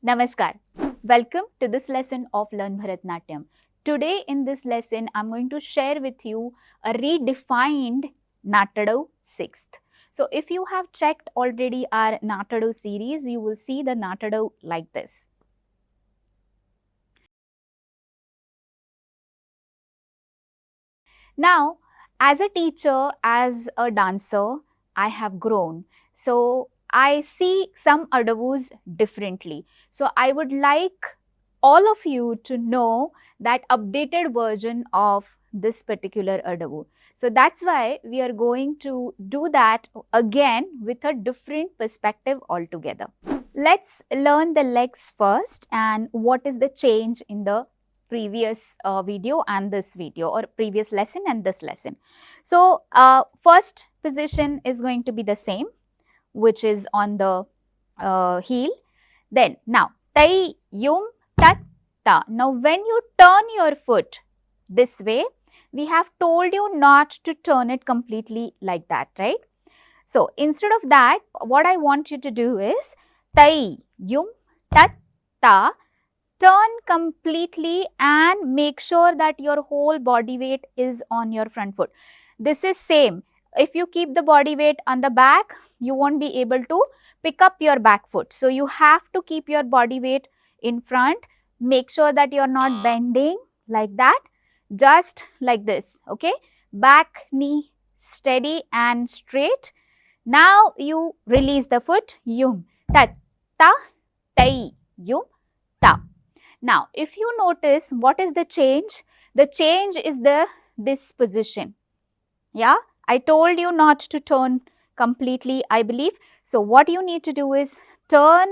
Namaskar. Welcome to this lesson of Learn Bharatanatyam. Today in this lesson, I'm going to share with you a redefined Natta Adavu 6th. So if you have checked already our Natta Adavu series, you will see the Natta Adavu like this. Now, as a teacher, as a dancer, I have grown. So I see some Adavus differently. So I would like all of you to know that updated version of this particular Adavu. So that's why we are going to do that again with a different perspective altogether. Let's learn the legs first and what is the change in the previous video and this video, or previous lesson and this lesson. So first position is going to be the same, which is on the heel. Then now tai yum tat ta. Now when you turn your foot this way, we have told you not to turn it completely like that, right? So instead of that, what I want you to do is tai yum tat ta. Turn completely and make sure that your whole body weight is on your front foot. This is same. If you keep the body weight on the back, you won't be able to pick up your back foot. So you have to keep your body weight in front. Make sure that you're not bending like that, just like this, okay? Back knee steady and straight. Now you release the foot, yum, tat, ta, tai, yum, ta. Now, if you notice, what is the change? The change is this position. Yeah, I told you not to turn completely, I believe. So, what you need to do is turn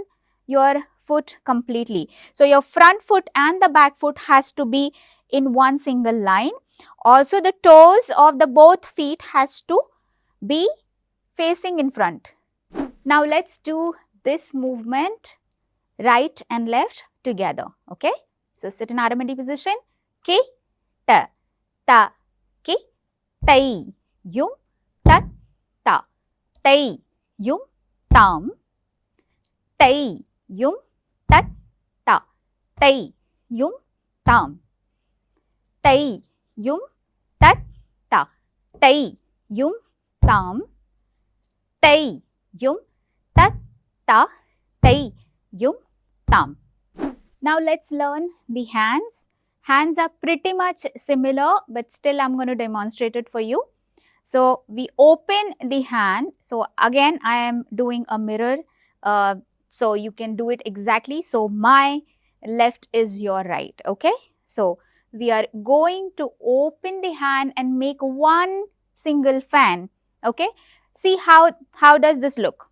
your foot completely. So, your front foot and the back foot has to be in one single line. Also, the toes of the both feet has to be facing in front. Now, let's do this movement right and left together, okay? So, sit in RMD position, ki, ta, ta, ki, tai, yum, tat, ta, tai, yum, tam, tai, yum, tat, ta, tai, yum, tam, tai, yum, tat, ta, tai, yum, tam, tai, yum, tat, ta, tai, yum, tam. Now let's learn the hands. Hands are pretty much similar, but still I'm going to demonstrate it for you. So we open the hand. So again, I am doing a mirror. So you can do it exactly. So my left is your right. Okay. So we are going to open the hand and make one single fan. Okay. See how does this look?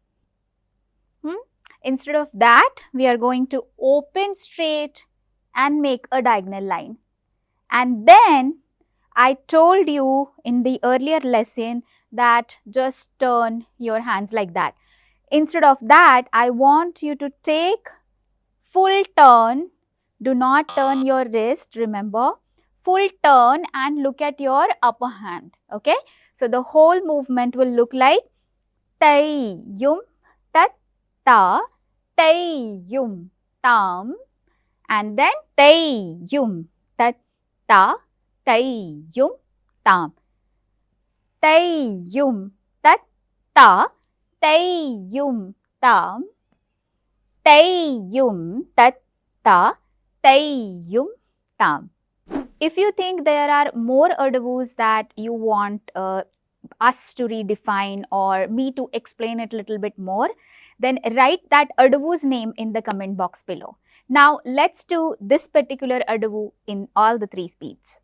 Instead of that, we are going to open straight and make a diagonal line. And then I told you in the earlier lesson that just turn your hands like that. Instead of that, I want you to take full turn. Do not turn your wrist, remember. Full turn and look at your upper hand. Okay. So the whole movement will look like tai, yum, tat, ta, tai, yum, tam, and then tai, yum, tat, ta, tai, yum, tam, tai, yum, tat, ta, tai, yum, tam, tai, yum, tat, ta, tai, yum, tam. If you think there are more Adavus that you want us to redefine or me to explain it a little bit more, then write that Adavu's name in the comment box below. Now let's do this particular Adavu in all the three speeds.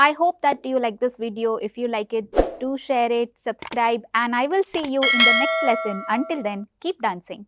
I hope that you like this video. If you like it, do share it, subscribe, and I will see you in the next lesson. Until then, keep dancing.